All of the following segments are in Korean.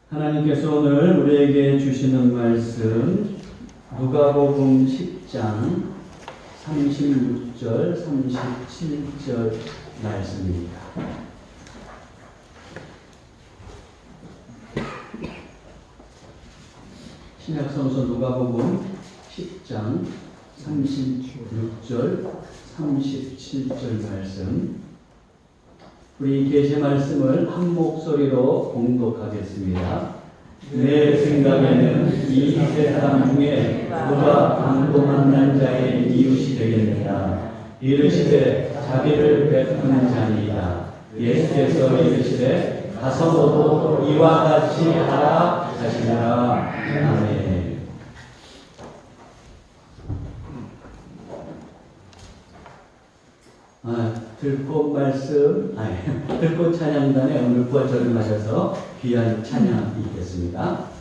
하나님께서 오늘 우리에게 주시는 말씀 누가복음 10장 36절, 37절 말씀입니다. 신약성서 누가복음 10장 36절, 37절 말씀. 우리 계시 말씀을 한 목소리로 봉독하겠습니다. 내 생각에는 이 세상 중에 누가 강도 만난 자의 이웃이 되겠느냐. 이르시되 자비를 베푸는 자니이다. 예수께서 이르시되 가서 너도 이와 같이 하라 하시니라. 아멘. 들꽃 찬양단의 오늘 부활절을 맞아서 귀한 찬양이 있겠습니다.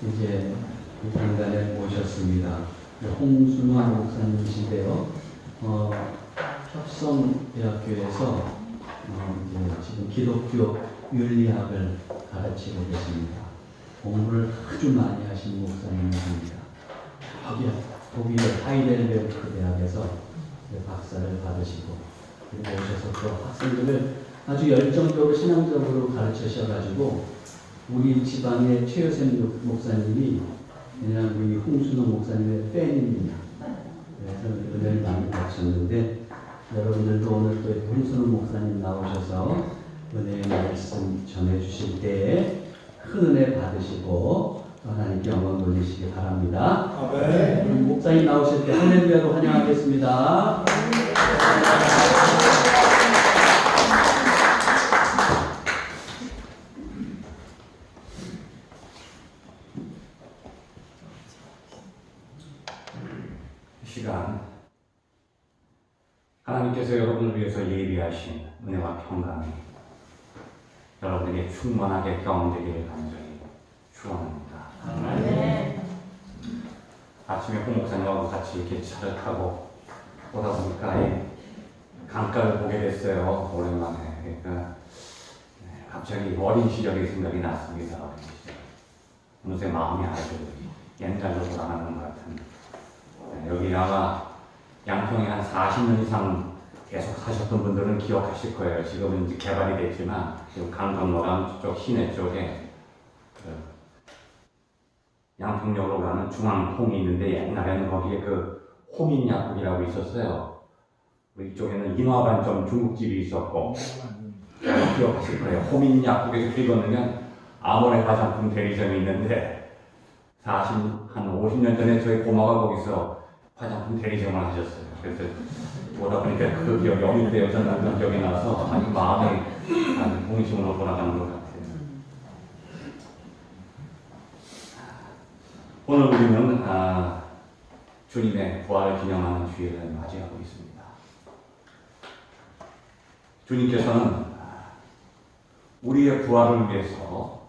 이제 이 장단에 모셨습니다. 홍순환 목사님이신데요. 협성대학교에서 이제 지금 기독교 윤리학을 가르치고 계십니다. 공부를 아주 많이 하신 목사님입니다. 독일 하이델베르크 대학에서 박사를 받으시고 그리고 오셔서 또 학생들을 아주 열정적으로 신앙적으로 가르치셔가지고 우리 지방의 최효샘 목사님이 그냥 우리 홍순호 목사님의 팬입니다. 그래서 은혜를 많이 받으셨는데 여러분들도 오늘 또 홍순호 목사님 나오셔서 은혜의 말씀 전해주실 때에 큰 은혜 받으시고 하나님께 영광 돌리시기 바랍니다. 아멘. 목사님 나오실 때 할렐루야로 환영하겠습니다. 시간 하나님께서 여러분을 위해서 예비하신 은혜와 평강이 여러분에게 충만하게 경험되기를 간절히 축원합니다. 아멘. 아침에 홍 목사님하고 같이 이렇게 차를 타고 오다 보니까 이 강가를 보게 됐어요. 오랜만에. 그러니까 갑자기 어린 시절이 생각이 났습니다. 어린 시절. 어느새 마음이 아주 옛날로 돌아가는 것 같은. 여기 아마 양평에 한 40년 이상 계속 사셨던 분들은 기억하실 거예요. 지금은 이제 개발이 됐지만 지금 강 건너간 쪽 시내 쪽에 양평역으로 가는 중앙통이 있는데 옛날에는 거기에 그 호민약국이라고 있었어요. 우리 쪽에는 인화반점 중국집이 있었고 기억하실 거예요. 호민약국에서 길 건너면 아모레 화장품 대리점이 있는데 한 50년 전에 저희 고모가 거기서 화장품 대리점을 하셨어요. 그래서 보다 보니까 그 기억이 어릴 때 여전 남편 기억이 나서 아니 마음이 공심으로 돌아가는 것 같아요. 오늘 우리는 주님의 부활을 기념하는 주일을 맞이하고 있습니다. 주님께서는 우리의 부활을 위해서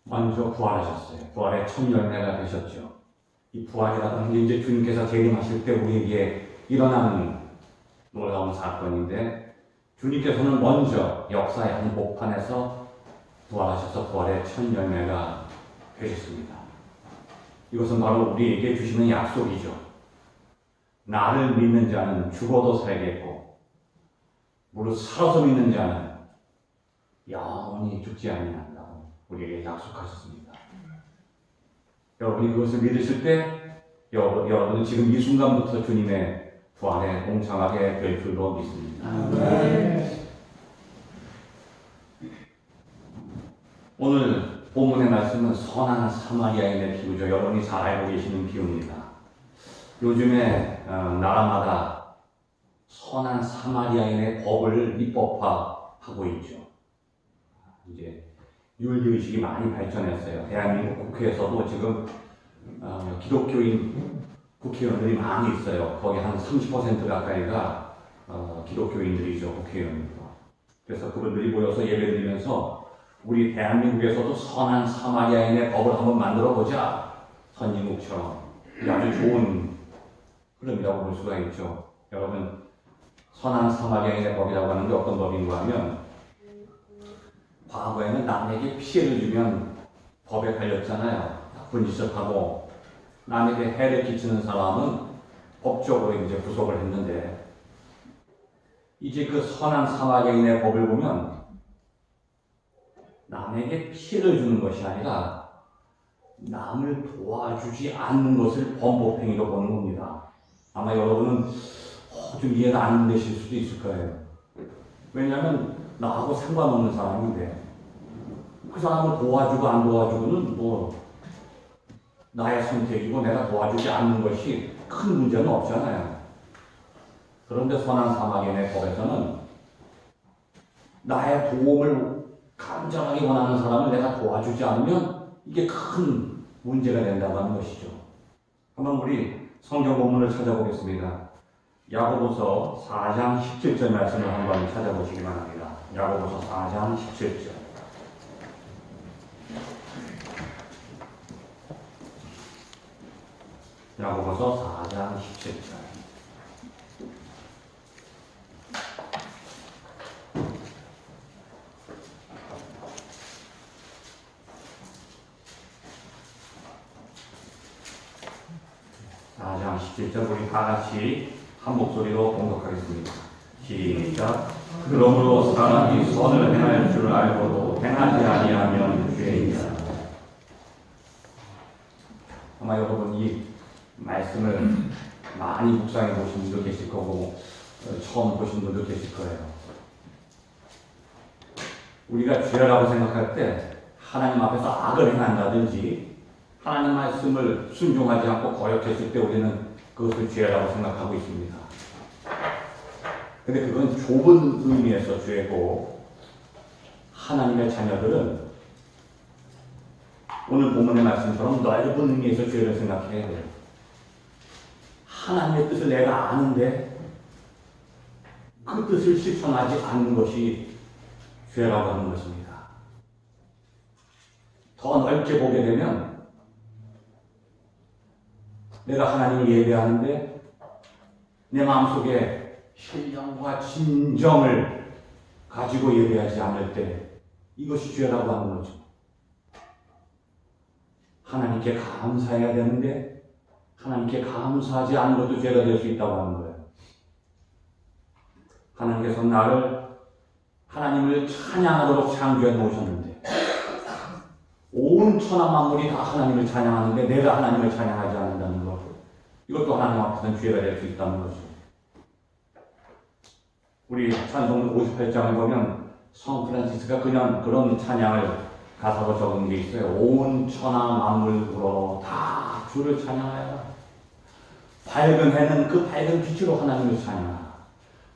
먼저 부활하셨어요. 부활의 첫 열매가 되셨죠. 이 부활이라는 게 이제 주님께서 재림하실 때 우리에게 일어나는 놀라운 사건인데 주님께서는 먼저 역사의 한 복판에서 부활하셔서 부활의 첫 열매가 되셨습니다. 이것은 바로 우리에게 주시는 약속이죠. 나를 믿는 자는 죽어도 살겠고 무릇 살아서 믿는 자는 영원히 죽지 아니한다고 우리에게 약속하셨습니다. 여러분이 그것을 믿으실 때 여러분은 지금 이 순간부터 주님의 부활에 동참하게 될 줄로 믿습니다. 오늘 본문의 말씀은 선한 사마리아인의 비유죠. 여러분이 잘 알고 계시는 비유입니다. 요즘에 나라마다 선한 사마리아인의 법을 입법화하고 있죠. 이제 윤리의식이 많이 발전했어요. 대한민국 국회에서도 지금 기독교인 국회의원들이 많이 있어요. 거기 한 30% 가까이가 기독교인들이죠. 국회의원들. 그래서 그분들이 모여서 예배드리면서 우리 대한민국에서도 선한 사마리아인의 법을 한번 만들어 보자. 선진국처럼. 이게 아주 좋은 흐름이라고 볼 수가 있죠. 여러분, 선한 사마리아인의 법이라고 하는 게 어떤 법인가 하면 과거에는 남에게 피해를 주면 법에 걸렸잖아요. 나쁜 짓을 하고 남에게 해를 끼치는 사람은 법적으로 이제 구속을 했는데 이제 그 선한 사마리아인의 법을 보면 남에게 피해를 주는 것이 아니라 남을 도와주지 않는 것을 범법행위로 보는 겁니다. 아마 여러분은 좀 이해가 안 되실 수도 있을 거예요. 왜냐하면 나하고 상관없는 사람인데 그 사람을 도와주고 안 도와주고는 뭐 나의 선택이고 내가 도와주지 않는 것이 큰 문제는 없잖아요. 그런데 선한 사마리아인의 법에서는 나의 도움을 간절하게 원하는 사람을 내가 도와주지 않으면 이게 큰 문제가 된다고 하는 것이죠. 한번 우리 성경 본문을 찾아보겠습니다. 야고보서 4장 17절 말씀을 한번 찾아보시기 바랍니다. 야고보서 4장 17절. 야고보서 4장 17절. 우리 다 같이 한 목소리로 봉독하겠습니다. 시작. 그러므로 사람이 선을 행할 줄 알고도 행하지 아니하면 죄인이다. 아마 여러분 이 말씀을 많이 묵상해 보신 분도 계실 거고 처음 보신 분도 계실 거예요. 우리가 죄라고 생각할 때 하나님 앞에서 악을 행한다든지 하나님 말씀을 순종하지 않고 거역했을 때 우리는 그것을 죄라고 생각하고 있습니다. 근데 그건 좁은 의미에서 죄고, 하나님의 자녀들은 오늘 본문의 말씀처럼 넓은 의미에서 죄를 생각해야 돼요. 하나님의 뜻을 내가 아는데 그 뜻을 실천하지 않는 것이 죄라고 하는 것입니다. 더 넓게 보게 되면 내가 하나님을 예배하는데 내 마음속에 신령과 진정을 가지고 예배하지 않을 때 이것이 죄라고 하는 거죠. 하나님께 감사해야 되는데 하나님께 감사하지 않는 것도 죄가 될 수 있다고 하는 거예요. 하나님께서 나를 하나님을 찬양하도록 창조해 놓으셨는데 온 천하 만물이 다 하나님을 찬양하는데 내가 하나님을 찬양하지 않는다는 것, 이것도 하나님 앞에서는 죄가 될 수 있다는 거죠. 우리 찬송 58장을 보면 성 프란시스가 그냥 그런 찬양을 가사로 적은 게 있어요. 온 천하 만물 불어 다 주를 찬양하여라. 밝은 해는 그 밝은 빛으로 하나님을 찬양하라.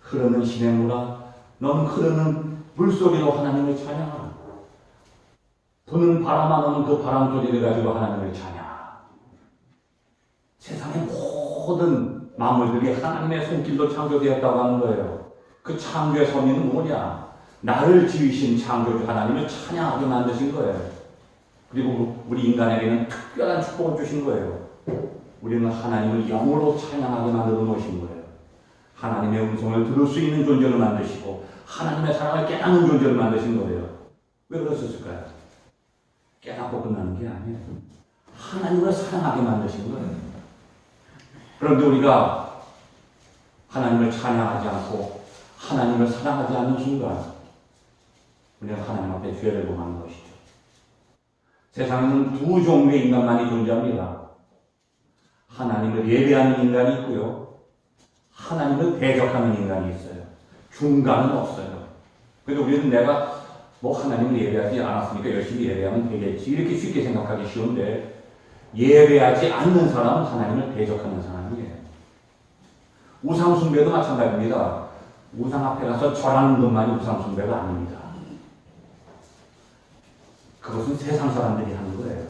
흐르는 시냇물아 너는 흐르는 물소리로 하나님을 찬양하라. 부는 바람아 너는 그 바람 소리를 가지고 하나님을 찬양하라. 세상의 모든 만물들이 하나님의 손길로 창조되었다고 하는 거예요. 그 창조의 섭리는 뭐냐? 나를 지으신 창조주 하나님을 찬양하게 만드신 거예요. 그리고 우리 인간에게는 특별한 축복을 주신 거예요. 우리는 하나님을 영으로 찬양하게 만들어 놓으신 거예요. 하나님의 음성을 들을 수 있는 존재를 만드시고 하나님의 사랑을 깨닫는 존재를 만드신 거예요. 왜 그러셨을까요? 깨닫고 끝나는 게 아니에요. 하나님을 사랑하게 만드신 거예요. 그런데 우리가 하나님을 찬양하지 않고 하나님을 사랑하지 않는 순간 우리는 하나님 앞에 죄를 범하는 것이죠. 세상에는 두 종류의 인간만이 존재합니다. 하나님을 예배하는 인간이 있고요. 하나님을 대적하는 인간이 있어요. 중간은 없어요. 그래서 우리는 내가 하나님을 예배하지 않았으니까 열심히 예배하면 되겠지 이렇게 쉽게 생각하기 쉬운데 예배하지 않는 사람은 하나님을 대적하는 사람이에요. 우상 숭배도 마찬가지입니다. 우상 앞에 가서 절하는 것만이 우상 숭배가 아닙니다. 그것은 세상 사람들이 하는 거예요.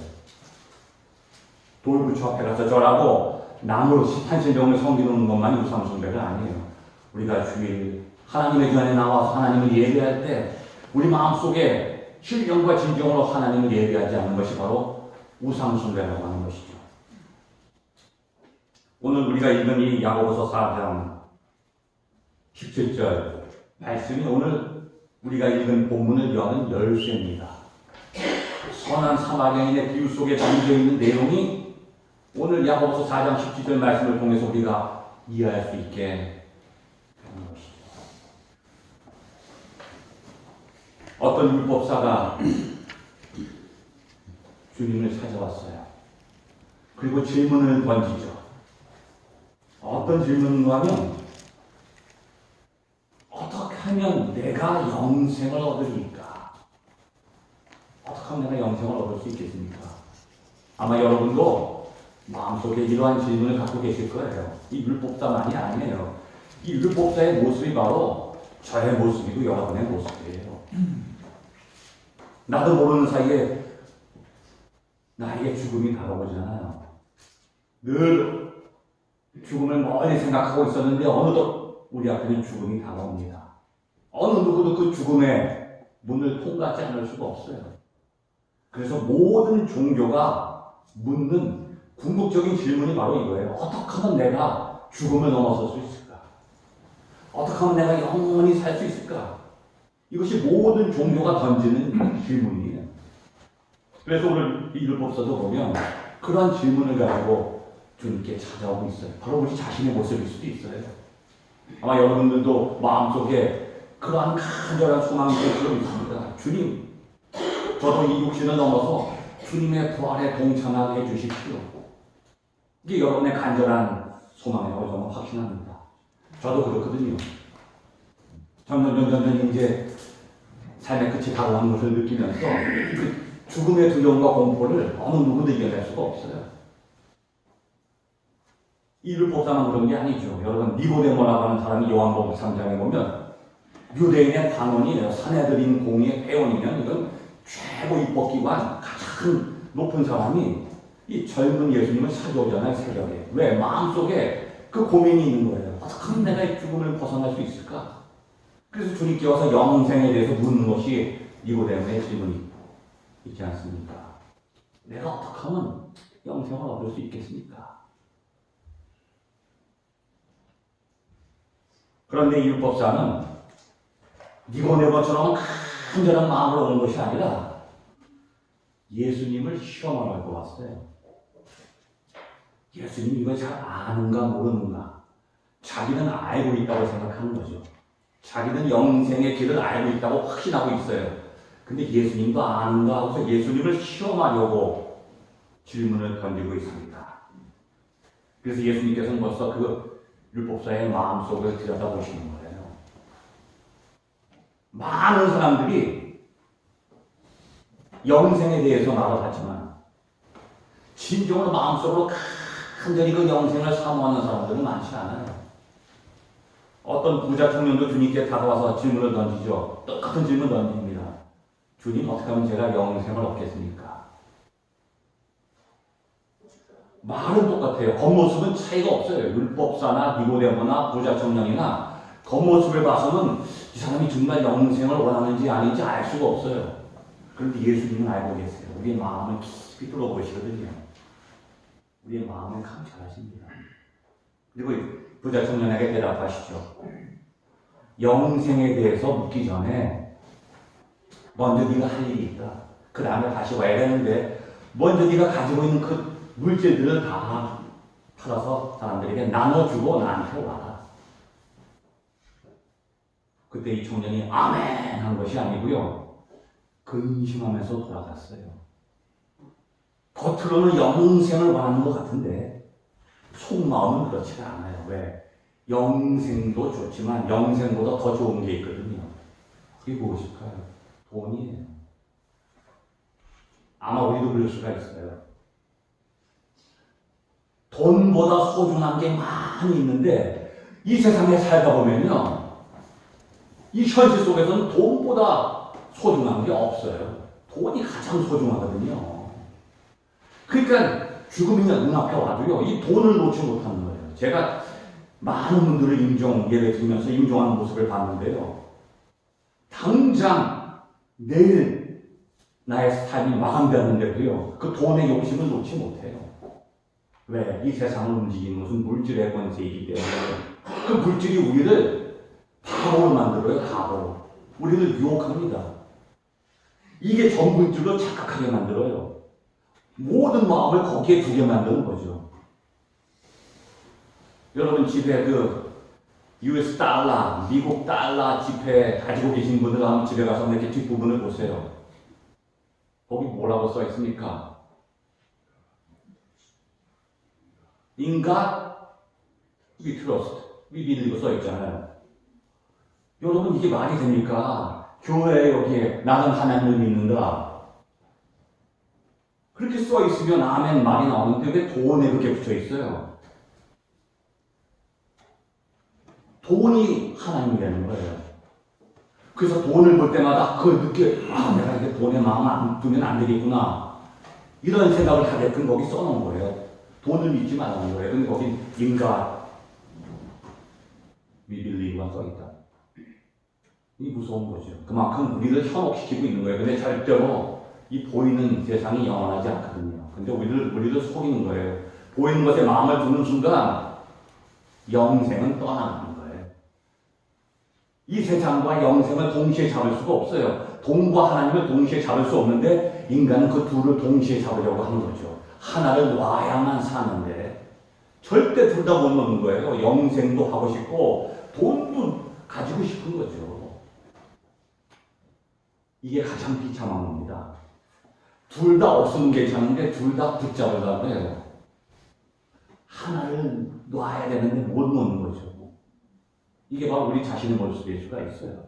돌부처 앞에 가서 절하고 나무로 한신령을 섬기는 것만이 우상 숭배가 아니에요. 우리가 주일 하나님의 전에 나와서 하나님을 예배할 때 우리 마음속에 신령과 진정으로 하나님을 예배하지 않는 것이 바로 우상 숭배라고 하는 것이죠. 오늘 우리가 읽은 이 야고보서 4장 17절 말씀이 오늘 우리가 읽은 본문을 여는 열쇠입니다. 선한 사마리아인의 비유 속에 담겨 있는 내용이 오늘 야고보서 4장 17절 말씀을 통해서 우리가 이해할 수 있게 하는 것이죠. 어떤 율법사가 주님을 찾아왔어요. 그리고 질문을 던지죠. 어떤 질문인가 하면 어떻게 하면 내가 영생을 얻으리까? 어떻게 하면 내가 영생을 얻을 수 있겠습니까? 아마 여러분도 마음속에 이러한 질문을 갖고 계실 거예요. 이 율법사만이 아니에요. 이 율법사의 모습이 바로 저의 모습이고 여러분의 모습이에요. 나도 모르는 사이에 나에게 죽음이 다가오잖아요. 늘 죽음을 멀리 생각하고 있었는데 어느덧 우리 앞에는 죽음이 다가옵니다. 어느 누구도 그 죽음의 문을 통과하지 않을 수가 없어요. 그래서 모든 종교가 묻는 궁극적인 질문이 바로 이거예요. 어떻게 하면 내가 죽음을 넘어설 수 있을까? 어떻게 하면 내가 영원히 살 수 있을까? 이것이 모든 종교가 던지는 질문이에요. 그래서 오늘 이 율법서도 보면 그러한 질문을 가지고 주님께 찾아오고 있어요. 바로 우리 자신의 모습일 수도 있어요. 아마 여러분들도 마음속에 그러한 간절한 소망이 있을 수 있습니다. 주님, 저도 이 육신을 넘어서 주님의 부활에 동참하게 해주십시오. 이게 여러분의 간절한 소망이라고 저는 확신합니다. 저도 그렇거든요. 점점 이제 삶의 끝이 다가오는 것을 느끼면서 그 죽음의 두려움과 공포를 어느 누구도 이겨낼 수가 없어요. 이를 복사만 그런 게 아니죠. 여러분, 니고데모라고 하는 사람이 요한복음 3장에 보면 유대인의 관원이에요. 사내들인 공의의 회원이면 이건 최고 입법기관 가장 높은 사람이 이 젊은 예수님을 찾아오잖아요. 새벽에. 왜? 마음속에 그 고민이 있는 거예요. 어떻게 하면 내가 이 죽음을 벗어날 수 있을까? 그래서 주님께 와서 영생에 대해서 묻는 것이 니고데모의 질문이 있지 않습니까? 내가 어떻게 하면 영생을 얻을 수 있겠습니까? 그런데 이 율법사는 니고데모처럼 간절한 마음으로 오는 것이 아니라 예수님을 시험하려고 왔어요. 예수님 이걸 잘 아는가 모르는가? 자기는 알고 있다고 생각하는 거죠. 자기는 영생의 길을 알고 있다고 확신하고 있어요. 근데 예수님도 아는가 하고서 예수님을 시험하려고 질문을 던지고 있습니다. 그래서 예수님께서는 벌써 그 율법사의 마음속을 들여다보시는 거예요. 많은 사람들이 영생에 대해서 말을 하지만 진정으로 마음속으로 간절히 그 영생을 사모하는 사람들은 많지 않아요. 어떤 부자 청년도 주님께 다가와서 질문을 던지죠. 똑같은 질문 던집니다. 주님, 어떻게 하면 제가 영생을 얻겠습니까? 말은 똑같아요. 겉모습은 차이가 없어요. 율법사나 니고데모나 부자 청년이나 겉모습을 봐서는 이 사람이 정말 영생을 원하는지 아닌지 알 수가 없어요. 그런데 예수님은 알고 계세요. 우리의 마음을 깊이 뚫어보시거든요. 우리의 마음을 감찰하십니다. 그리고 부자 청년에게 대답하시죠. 영생에 대해서 묻기 전에 먼저 네가 할 일이 있다. 그 다음에 다시 와야 되는데 먼저 네가 가지고 있는 그 물질들을 다 팔아서 사람들에게 나눠주고 나한테 와라. 그때 이 청년이 아멘 한 것이 아니고요. 근심하면서 돌아갔어요. 겉으로는 영생을 원하는 것 같은데 속마음은 그렇지가 않아요. 왜? 영생도 좋지만 영생보다 더 좋은 게 있거든요. 그게 무엇일까요? 돈이에요. 아마 우리도 그럴 수가 있어요. 돈보다 소중한 게 많이 있는데 이 세상에 살다 보면요. 이 현실 속에서는 돈보다 소중한 게 없어요. 돈이 가장 소중하거든요. 그러니까 죽음이 눈앞에 와도요. 이 돈을 놓지 못하는 거예요. 제가 많은 분들을 예배 드리면서 임종하는 모습을 봤는데요. 당장 내일 나의 삶이 마감되는데도요. 그 돈의 욕심을 놓지 못해요. 왜? 이 세상을 움직이는 것은 물질의 권세이기 때문에 그 물질이 우리를 바보로 만들어요. 바보로. 우리를 유혹합니다. 이게 전부인 줄로 착각하게 만들어요. 모든 마음을 거기에 두게 만드는 거죠. 여러분 집에 그 US 달러, 미국 달러 지폐 가지고 계신 분들 한번 집에 가서 이렇게 뒷부분을 보세요. 거기 뭐라고 써 있습니까? In God we trust. we believe 써 있잖아요. 여러분 이게 말이 됩니까? 교회 여기에 나는 하나님을 믿는다. 그렇게 써 있으면 아멘 말이 나오는데 왜 돈에 그렇게 붙여 있어요? 돈이 하나님이라는 거예요. 그래서 돈을 볼 때마다 그걸 느껴, 내가 이게 돈에 마음 안 두면 안 되겠구나. 이런 생각을 하게끔 거기 써놓은 거예요. 돈을 믿지 말라는 거예요. 근데 거기 인가 we believe가 써있다. 이 무서운 거죠. 그만큼 우리를 현혹시키고 있는 거예요. 근데 절대로 이 보이는 세상이 영원하지 않거든요. 근데 우리를 속이는 거예요. 보이는 것에 마음을 두는 순간 영생은 떠나는 거예요. 이 세상과 영생을 동시에 잡을 수가 없어요. 돈과 하나님을 동시에 잡을 수 없는데 인간은 그 둘을 동시에 잡으려고 하는 거죠. 하나를 놔야만 사는데 절대 둘 다 못 놓는 거예요. 영생도 하고 싶고 돈도 가지고 싶은 거죠. 이게 가장 비참한 겁니다. 둘 다 없으면 괜찮은데 둘 다 붙잡으려고 해요. 하나를 놔야 되는데 못 놓는 거죠. 이게 바로 우리 자신의 모습일 수가 있어요.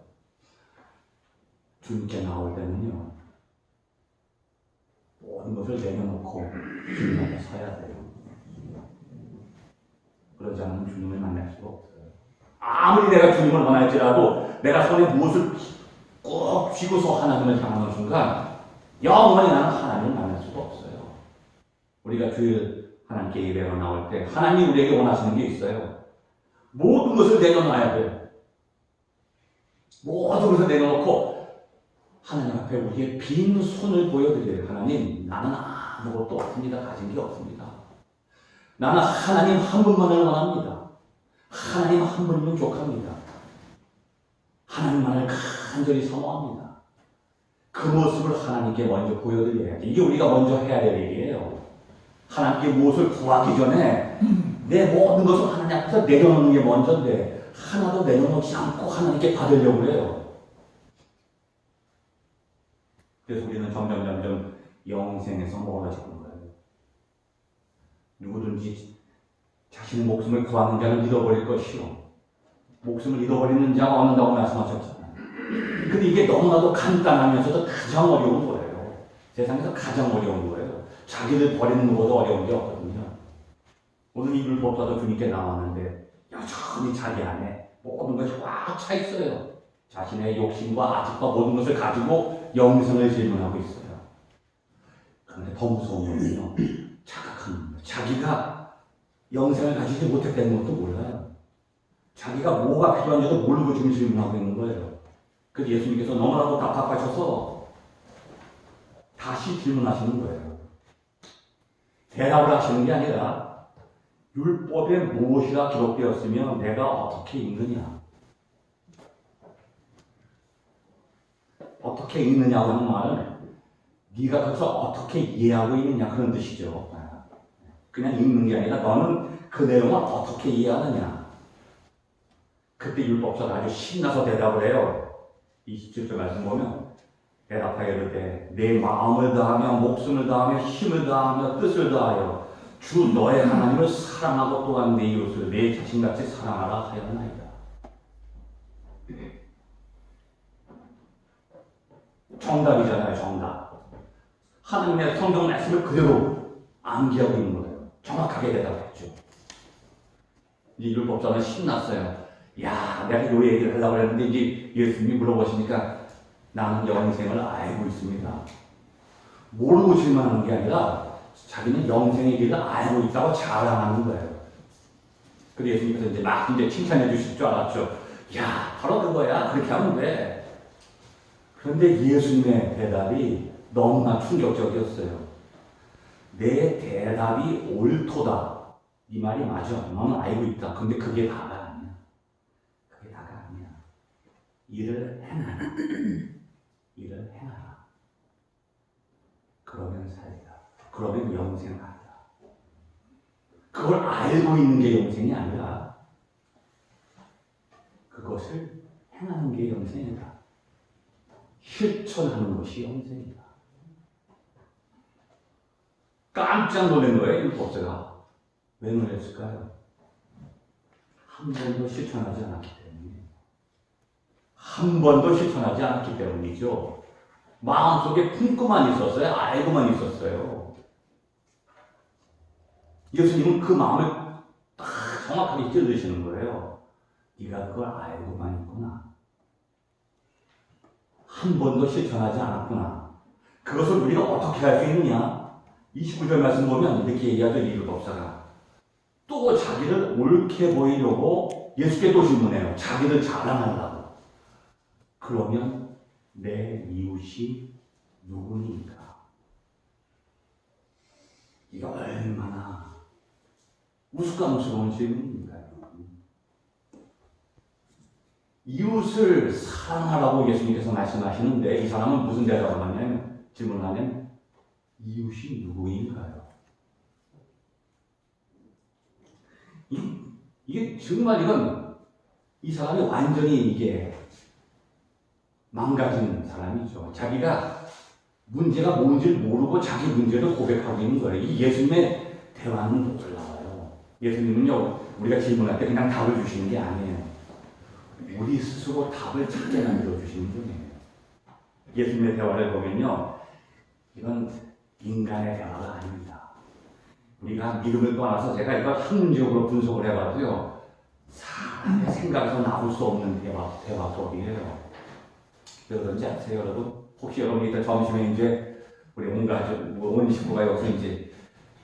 주님께 나올 때는요, 모든 것을 내려놓고 주님 앞에 서야 돼요. 그러지 않으면 주님을 만날 수가 없어요. 아무리 내가 주님을 원할지라도 내가 손에 무엇을 꼭 쥐고서 하나님을 향하는 순간 영원히 나는 하나님을 만날 수가 없어요. 우리가 주일 하나님께 예배로 나올 때 하나님이 우리에게 원하시는 게 있어요. 모든 것을 내려놔야 돼요. 모든 것을 내려놓고 하나님 앞에 우리의 빈 손을 보여드려요. 하나님, 나는 아무것도 없습니다. 가진 게 없습니다. 나는 하나님 한 분만을 원합니다. 하나님 한 분이면 족합니다. 하나님만을 간절히 사모합니다. 그 모습을 하나님께 먼저 보여드려야 돼. 이게 우리가 먼저 해야 될 일이에요. 하나님께 무엇을 구하기 전에 내 모든 것을 하나님 앞에서 내려놓는 게 먼저인데 하나도 내려놓지 않고 하나님께 받으려고 해요. 그래서 우리는 점점 영생에서 멀어지는 거예요. 누구든지 자신의 목숨을 구하는 자는 잃어버릴 것이요 목숨을 잃어버리는 자가 얻는다고 말씀하셨잖아요. 근데 이게 너무나도 간단하면서도 가장 어려운 거예요. 세상에서 가장 어려운 거예요. 자기를 버리는 것보다 어려운 게 없거든요. 오늘 이불 법사도 주님께 나왔는데 여전히 자기 안에 모든 것이 꽉 차 있어요. 자신의 욕심과 아집과 모든 것을 가지고 영생을 질문하고 있어요. 그런데 더 무서운 건요, 착각하는 거예요. 자기가 영생을 가지지 못했다는 것도 몰라요. 자기가 뭐가 필요한지도 모르고 지금 질문하고 있는 거예요. 그래서 예수님께서 너무나도 답답하셔서 다시 질문하시는 거예요. 대답을 하시는 게 아니라 율법에 무엇이라 기록되었으면 내가 어떻게 읽느냐. 어떻게 읽느냐고 하는 말은 네가 거기서 어떻게 이해하고 있느냐 그런 뜻이죠. 그냥 읽는 게 아니라 너는 그 내용을 어떻게 이해하느냐. 그때 율법사가 아주 신나서 대답을 해요. 27절 말씀 보면 대답하여 이르되 내 마음을 다하며 목숨을 다하며 힘을 다하며 뜻을 다하여 주 너의 하나님을 사랑하고 또한 내 이웃을 내 자신같이 사랑하라 하였나이다. 정답이잖아요. 정답. 하나님의 성경 말씀을 그대로 암기하고 있는 거예요. 정확하게 대답했죠. 이제 율법자는 신났어요. 야, 내가 요 얘기를 하려고 했는데 이제 예수님이 물어보시니까 나는 영생을 알고 있습니다. 모르고 질문하는 게 아니라 자기는 영생의 길을 알고 있다고 자랑하는 거예요. 그래서 예수님께서 이제 막 이제 칭찬해 주실 줄 알았죠. 야, 바로 그거야. 그렇게 하면 돼. 그런데 예수님의 대답이 너무나 충격적이었어요. 내 대답이 옳도다. 이 말이 맞아. 너는 알고 있다. 근데 그게 다가 아니야. 그게 다가 아니야. 일을 행하라. 일을 행하라. 그러면 살리라. 그러면 영생하리라. 그걸 알고 있는 게 영생이 아니라 그것을 행하는 게 영생이다. 실천하는 것이 영생이다. 깜짝 놀란 거예요, 율법자가. 왜 놀랐을까요? 한 번도 실천하지 않았기 때문에. 한 번도 실천하지 않았기 때문이죠. 마음속에 품고만 있었어요. 알고만 있었어요. 예수님은 그 마음을 딱 정확하게 찔러주시는 거예요. 네가 그걸 알고만 있구나. 한 번도 실천하지 않았구나. 그것을 우리가 어떻게 할 수 있느냐? 29절 말씀 보면 이렇게 얘기하죠. 이 율법사가. 또 자기를 옳게 보이려고 예수께 또 질문해요. 자기를 자랑하려고. 그러면 내 이웃이 누구니까? 이게 얼마나 우스꽝스러운 질문인가요? 이웃을 사랑하라고 예수님께서 말씀하시는데 이 사람은 무슨 대답을 하냐면 질문하면 이웃이 누구인가요? 이게 정말 이건 이 사람이 완전히 이게 망가진 사람이죠. 자기가 문제가 뭔지를 모르고 자기 문제를 고백하고 있는 거예요. 이 예수님의 대화는 놀라워요. 예수님은요, 우리가 질문할 때 그냥 답을 주시는 게 아니에요. 우리 스스로 답을 찾게 만들어 주시는 분이에요. 예수님의 대화를 보면요, 이건 인간의 대화가 아닙니다. 우리가 믿음을 떠나서 제가 이걸 학문적으로 분석을 해봐도요, 사람의 생각에서 나올 수 없는 대화법이에요. 그런지 아세요, 여러분? 혹시 여러분이 이따 점심에 이제 우리 온 가족, 온 식구가 여기서 이제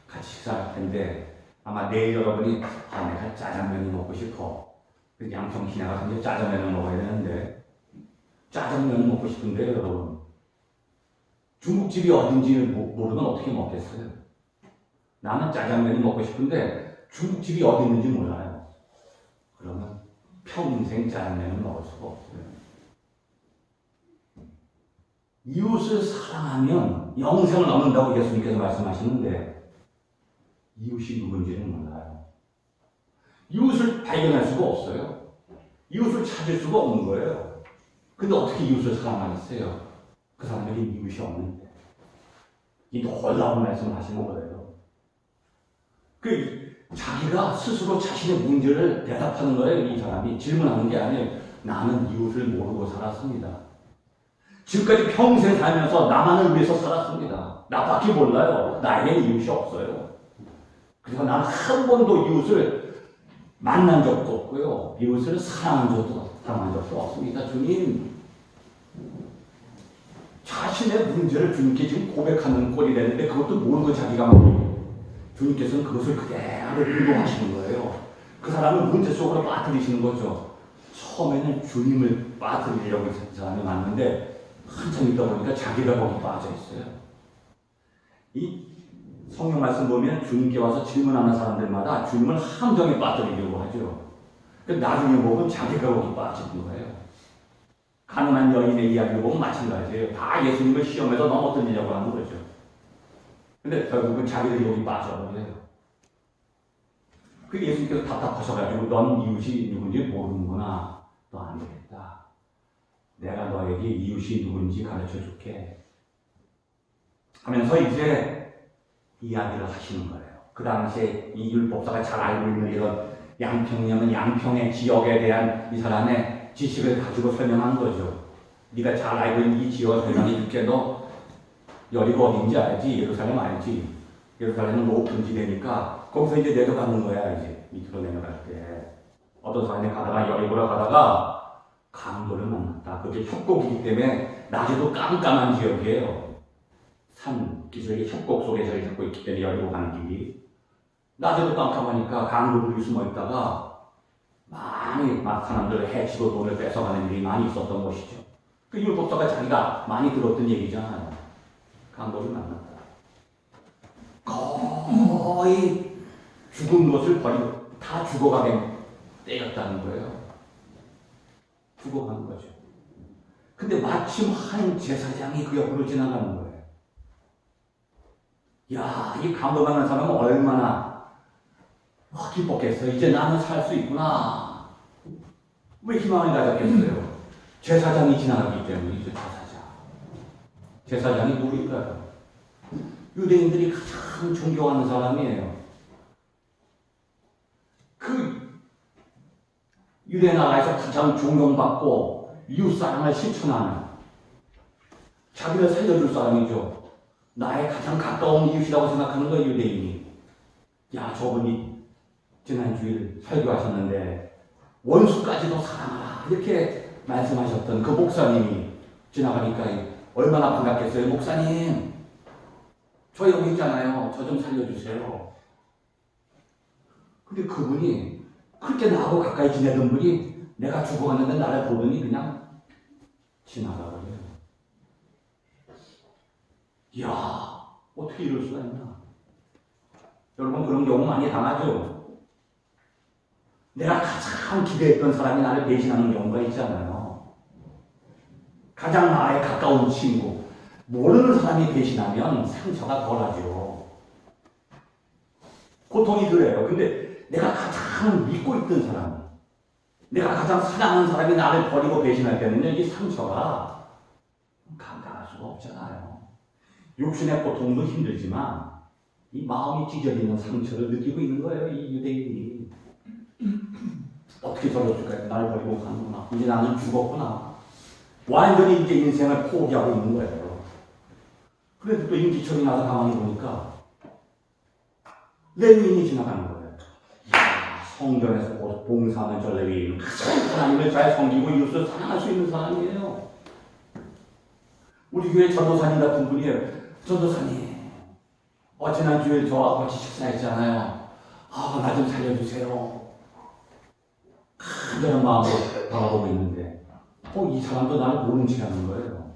같이 식사할 텐데 아마 내일 여러분이 내가 짜장면이 먹고 싶어. 양평시내 가서 이제 짜장면을 먹어야 되는데 짜장면을 먹고 싶은데 여러분 중국집이 어딘지를 모르면 어떻게 먹겠어요? 나는 짜장면이 먹고 싶은데 중국집이 어디 있는지 몰라요. 그러면 평생 짜장면을 먹을 수가 없어요. 이웃을 사랑하면 영생을 얻는다고 예수님께서 말씀하시는데 이웃이 누군지는 몰라요. 이웃을 발견할 수가 없어요. 이웃을 찾을 수가 없는 거예요. 근데 어떻게 이웃을 사랑하겠어요? 그 사람에게 이웃이 없는데. 이 놀라운 말씀을 하시는 거예요. 자기가 스스로 자신의 문제를 대답하는 거예요. 이 사람이 질문하는 게 아니에요. 나는 이웃을 모르고 살았습니다. 지금까지 평생 살면서 나만을 위해서 살았습니다. 나밖에 몰라요. 나에겐 이웃이 없어요. 그래서 나는 한 번도 이웃을 만난 적도 없고요. 이웃을 사랑한 적도 없습니다. 주님, 자신의 문제를 주님께 지금 고백하는 꼴이 되는데 그것도 모르고 자기가 먹고 주님께서는 그것을 그대로 인도하시는 거예요. 그 사람을 문제 속으로 빠뜨리시는 거죠. 처음에는 주님을 빠뜨리려고 이 사람이 왔는데 한참 있다 보니까 자기가 거기 빠져 있어요. 이 성경 말씀 보면 주님께 와서 질문하는 사람들마다 주님을 함정에 빠뜨리려고 하죠. 나중에 보면 자기가 거기 빠지는 거예요. 가난한 여인의 이야기를 보면 마찬가지예요. 다 예수님을 시험에서 넘어뜨리려고 하는 거죠. 근데 결국은 자기들이 여기 빠져버려요. 그 예수님께서 답답하셔가지고 넌 이웃이 누군지 모르는구나. 너 안 되겠다. 내가 너에게 이웃이 누군지 가르쳐 줄게. 하면서 이제 이야기를 하시는 거예요. 그 당시에 이 율법사가 잘 알고 있는 이런 양평의 지역에 대한 이 사람의 지식을 가지고 설명한 거죠. 네가 잘 알고 있는 이 지역을 설명해 줄게. 너 여리고 어딘지 알지? 예루살렘 알지? 예루살렘은 높은 지대니까 거기서 이제 내려가는 거야. 이제 밑으로 내려갈 때 어떤 사람이 가다가 여리고를 가다가 강도를 만났다. 그게 협곡이기 때문에 낮에도 깜깜한 지역이에요. 산 기슭의 협곡 속에 자리 잡고 있기 때문에 여리고 가는 길이 낮에도 깜깜하니까 강도들이 숨어 있다가 많이 막 사람들을 해치고 돈을 뺏어가는 일이 많이 있었던 것이죠. 그 율법사가 자기가 많이 들었던 얘기잖아요. 강도를 만났다. 거의 죽은 것을 버리고 다 죽어가게 때렸다는 거예요. 죽어가는 거죠. 근데 마침 한 제사장이 그 옆으로 지나가는 거예요. 야, 이 감동하는 사람은 얼마나 기뻤겠어요. 이제 나는 살 수 있구나. 왜 희망을 가졌겠어요? 제사장이 지나가기 때문이죠. 제사장이 누구일까요? 유대인들이 가장 존경하는 사람이에요. 그 유대 나라에서 가장 존경받고 이웃사랑을 실천하는 자기를 살려줄 사람이죠. 나의 가장 가까운 이웃이라고 생각하는 거예요, 유대인이. 야, 저분이 지난 주일 설교하셨는데 원수까지도 사랑하라 이렇게 말씀하셨던 그 목사님이 지나가니까 얼마나 반갑겠어요. 목사님, 저 여기 있잖아요. 저 좀 살려주세요. 근데 그분이 그렇게 나하고 가까이 지내던 분이 내가 죽어갔는데 나를 보더니 그냥 지나가버려요. 이야, 어떻게 이럴 수가 있나. 여러분 그런 경우 많이 당하죠. 내가 가장 기대했던 사람이 나를 배신하는 경우가 있잖아요. 가장 나에 가까운 친구, 모르는 사람이 배신하면 상처가 덜하죠. 고통이 덜해요. 근데 내가 가장 믿고 있던 사람, 내가 가장 사랑하는 사람이 나를 버리고 배신할 때는요, 이 상처가 감당할 수가 없잖아요. 육신의 고통도 힘들지만 이 마음이 찢어지는 상처를 느끼고 있는 거예요, 이 유대인이. 어떻게 저럴까요? 날 버리고 가는구나. 이제 나는 죽었구나. 완전히 이제 인생을 포기하고 있는 거예요. 그래도 또 임기철이 나서 가만히 보니까 레위인이 지나가는 거예요. 이야, 성전에서 봉사하는 저 레위인은 가장 하나님을 잘 섬기고 이웃을 사랑할 수 있는 사람이에요. 우리 교회 전도사님 같은 분이에요. 전도사님, 지난주에 저와 같이 식사했잖아요. 나 좀 살려주세요. 간절한 마음으로 바라보고 있는데, 이 사람도 나를 모른 체 하는 거예요.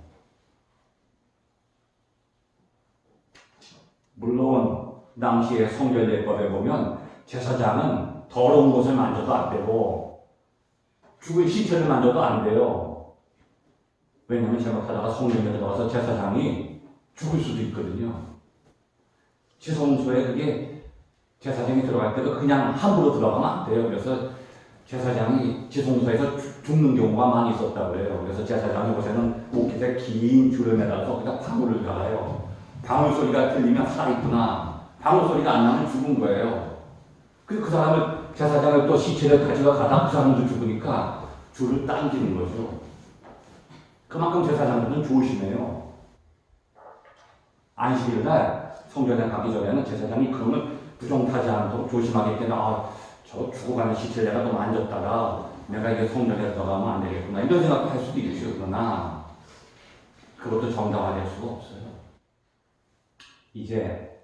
물론, 당시에 성결예법에 보면, 제사장은 더러운 곳을 만져도 안 되고, 죽은 시체를 만져도 안 돼요. 왜냐면 잘못하다가 성전에 들어가서 제사장이 죽을 수도 있거든요. 지성소에 그게 제사장이 들어갈 때도 그냥 함부로 들어가면 안 돼요. 그래서 제사장이 지성소에서 죽는 경우가 많이 있었다고 해요. 그래서 제사장이 요새는 목깃에 긴 줄을 매달아서 그냥 방울을 갈아요. 방울 소리가 들리면 살아있구나. 방울 소리가 안 나면 죽은 거예요. 그 사람을, 제사장을 또 시체를 가지고 가다 그 사람도 죽으니까 줄을 당기는 거죠. 그만큼 제사장들은 조심해요. 안식일날 성전에 가기 전에는 제사장이 그러면 부정타지 않도록 조심하기 때문에 저 죽어가는 시체를 내가 또 만졌다가 내가 이게 성전에 들어가면 안 되겠구나 이런 생각도 할 수도 있죠. 그러나 그것도 정당화될 수가 없어요. 이제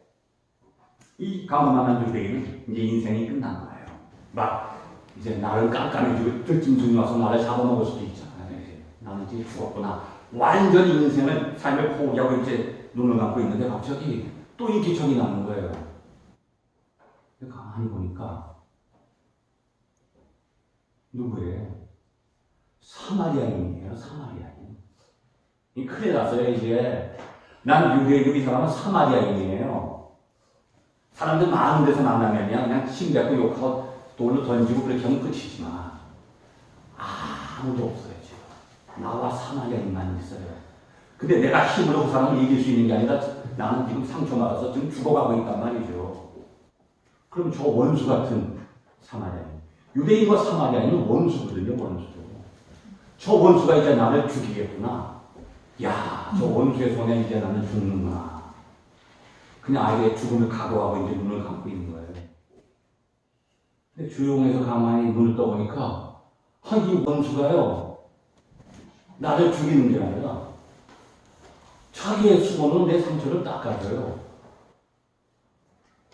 이 가문하는 유대인은 이제 인생이 끝난 거예요. 막 이제 나를 깜깜해지고 들짐승이 와서 나를 잡아먹을 수도 있잖아요. 나는 이제 죽었구나. 완전히 인생을, 삶을 포기하고 이제 눈을 감고 있는데 갑자기 또 인기척이 나는 거예요. 가만히 보니까 누구예요? 사마리아인이에요. 사마리아인. 이 큰일 났어요. 이제 난 유대인이고 이 사람은 사마리아인이에요. 사람들 많은 데서 만나면요 그냥 침뱉고 욕하고 돌로 던지고 그렇게 하면 끝이지만 아무도 없어요. 지금 나와 사마리아인만 있어요. 근데 내가 힘으로 그 사람을 이길 수 있는 게 아니라 나는 지금 상처받아서 지금 죽어가고 있단 말이죠. 그럼 저 원수 같은 사마리아인, 유대인과 사마리아인은 원수거든요. 원수죠. 저 원수가 이제 나를 죽이겠구나. 야, 저 원수의 손에 이제 나는 죽는구나. 그냥 아예 죽음을 각오하고 이제 눈을 감고 있는 거예요. 근데 조용해서 가만히 눈을 떠보니까 이 원수가요 나를 죽이는 게 아니라 자기의 수건으로 내 상처를 닦아줘요.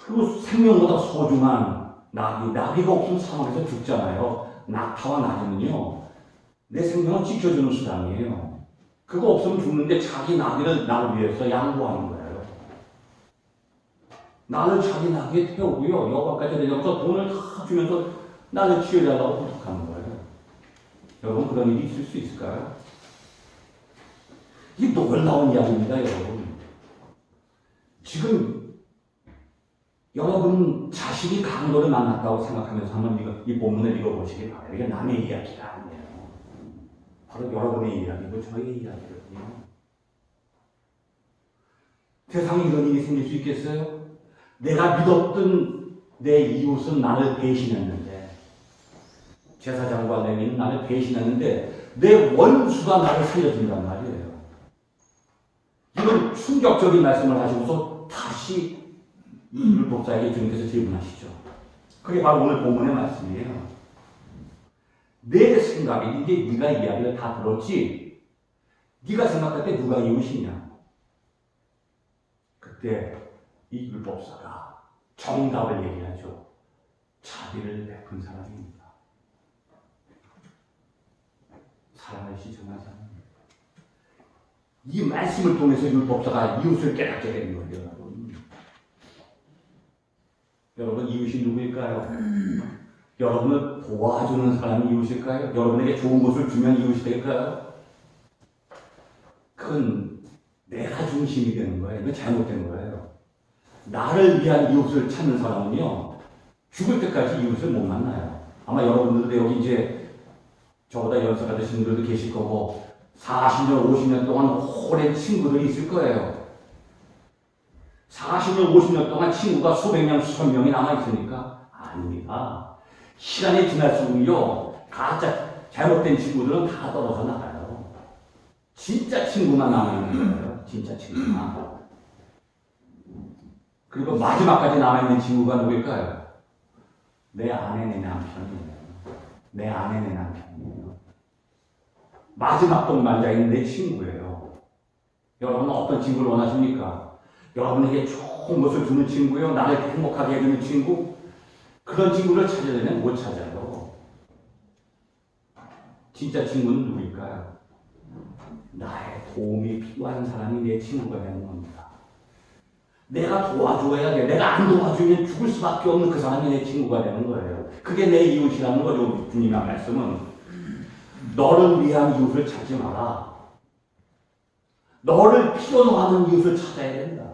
그리고 생명보다 소중한 나비가 없으면 사막에서 죽잖아요. 낙타와 나비는요 내 생명을 지켜주는 수단이에요. 그거 없으면 죽는데 자기 나비를 나를 위해서 양보하는 거예요. 나를 자기 나비에 태우고요 여관까지 내려서 돈을 다 주면서 나를 치유해달라고 부탁하는 거예요. 여러분 그런 일이 있을 수 있을까요? 이게 놀라운 이야기입니다. 여러분 지금 여러분 자식이 강도를 만났다고 생각하면서 한번 이 본문을 읽어보시기 바라요. 이게 남의 이야기가 아니에요. 바로 여러분의 이야기고 저의 이야기거든요. 세상에 이런 일이 생길 수 있겠어요? 내가 믿었던 내 이웃은 나를 배신했는데, 제사장과 레위인은 나를 배신했는데 내 원수가 나를 살려준단 말이에요. 이건 충격적인 말씀을 하시고서 다시 율법자에게 주님께서 질문하시죠. 그게 바로 오늘 본문의 말씀이에요. 내 생각이, 이제 네가 이야기를 다 들었지? 네가 생각할 때 누가 이웃이냐? 그때 이 율법사가 정답을 얘기하죠. 자비를 베푼 사람입니다. 사랑을 시청하지 않는. 이 말씀을 통해서 율법사가 이웃을 깨닫게 되는 거예요. 여러분. 여러분, 이웃이 누구일까요? 여러분을 도와주는 사람이 이웃일까요? 여러분에게 좋은 것을 주면 이웃이 될까요? 그건 내가 중심이 되는 거예요. 이거 잘못된 거예요. 나를 위한 이웃을 찾는 사람은요, 죽을 때까지 이웃을 못 만나요. 아마 여러분들도 여기 이제 저보다 연세가 드신 분들도 계실 거고, 40년, 50년 동안 오랜 친구들이 있을 거예요. 40년, 50년 동안 친구가 수백 명, 수천 명이 남아있으니까? 아닙니다. 시간이 지날수록요, 가짜 잘못된 친구들은 다 떨어져 나가요. 진짜 친구만 남아있는 거예요. 진짜 친구만. 그리고 마지막까지 남아있는 친구가 누구일까요? 내 아내, 내 남편이에요. 내 아내, 내 남편이에요. 마지막 동반자인 내 친구예요. 여러분은 어떤 친구를 원하십니까? 여러분에게 좋은 것을 주는 친구요? 나를 행복하게 해주는 친구? 그런 친구를 찾으려면 못 찾아요. 진짜 친구는 누구일까요? 나의 도움이 필요한 사람이 내 친구가 되는 겁니다. 내가 도와줘야 돼. 내가 안 도와주면 죽을 수밖에 없는 그 사람이 내 친구가 되는 거예요. 그게 내 이웃이라는 거죠. 주님의 말씀은. 너를 위한 이웃을 찾지 마라. 너를 필요로 하는 이웃을 찾아야 된다.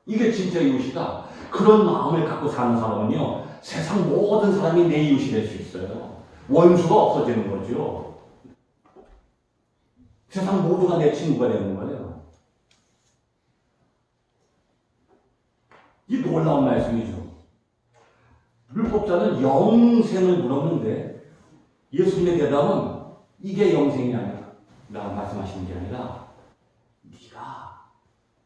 이게 진짜 이웃이다. 그런 마음을 갖고 사는 사람은요, 세상 모든 사람이 내 이웃이 될 수 있어요. 원수가 없어지는 거죠. 세상 모두가 내 친구가 되는 거예요. 이 놀라운 말씀이죠. 율법자는 영생을 물었는데 예수님의 대답은 이게 영생이 아니라 말씀하시는 게 아니라 네가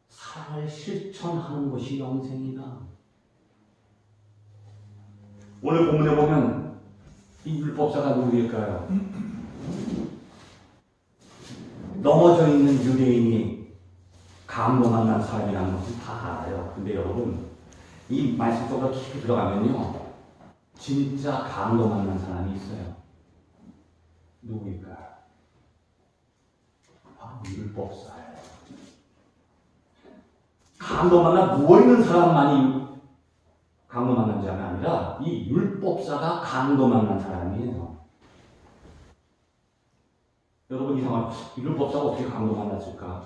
사랑을 실천하는 것이 영생이다. 오늘 본문에 보면 이 율법자가 누구일까요? 넘어져 있는 유대인이 강도 만난 사람이라는 것은 다 알아요. 근데 여러분, 이 말씀 속으로 깊이 들어가면요, 진짜 강도 만난 사람이 있어요. 누구일까요? 바로 율법사예요. 강도 만나 누워있는 사람만이 강도 만난 자가 아니라 이 율법사가 강도 만난 사람이에요. 여러분, 이상한 율법사가 어떻게 강도 만났을까?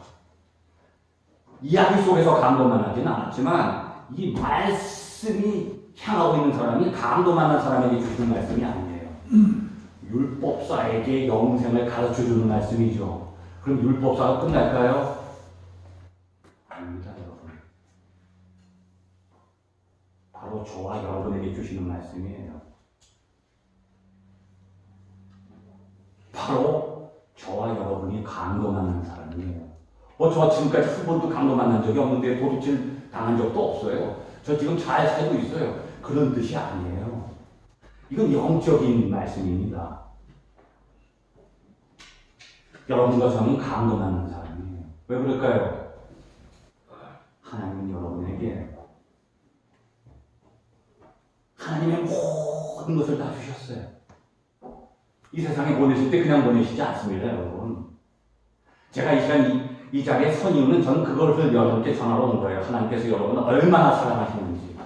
이야기 속에서 강도 만나지는 않았지만 이 말씀이 향하고 있는 사람이 강도 만난 사람에게 주시는 말씀이 아니에요. 율법사에게 영생을 가르쳐주는 말씀이죠. 그럼 율법사가 끝날까요? 아닙니다, 여러분. 바로 저와 여러분에게 주시는 말씀이에요. 바로 저와 여러분이 강도 만난 사람이에요. 저와 지금까지 한 번도 강도 만난 적이 없는데 도둑질 당한 적도 없어요. 저 지금 잘 살고 있어요. 그런 뜻이 아니에요. 이건 영적인 말씀입니다. 여러분과 저는 강도 만난 사람이에요. 왜 그럴까요? 하나님은 여러분에게 하나님의 모든 것을 다 주셨어요. 이 세상에 보내실 때 그냥 보내시지 않습니다, 여러분. 제가 이 시간 이 자리에 선 이유는 저는 그것을 여러분께 전하러 온 거예요. 하나님께서 여러분을 얼마나 사랑하시는지,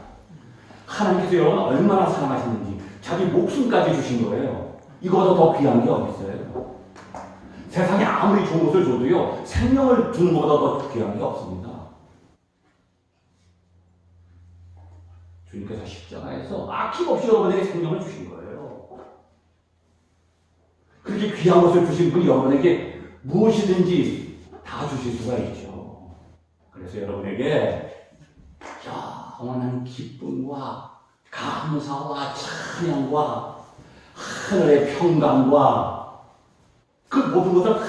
하나님께서 여러분을 얼마나 사랑하시는지, 자기 목숨까지 주신 거예요. 이거보다 더 귀한 게 어디 있어요? 세상에 아무리 좋은 것을 줘도요, 생명을 주는 것보다 더 귀한 게 없습니다. 주님께서 십자가에서 아낌없이 여러분에게 생명을 주신 거예요. 그렇게 귀한 것을 주신 분이 여러분에게 무엇이든지 다 주실 수가 있죠. 그래서 여러분에게 영원한 기쁨과 감사와 찬양과 하늘의 평강과 그 모든 것을 다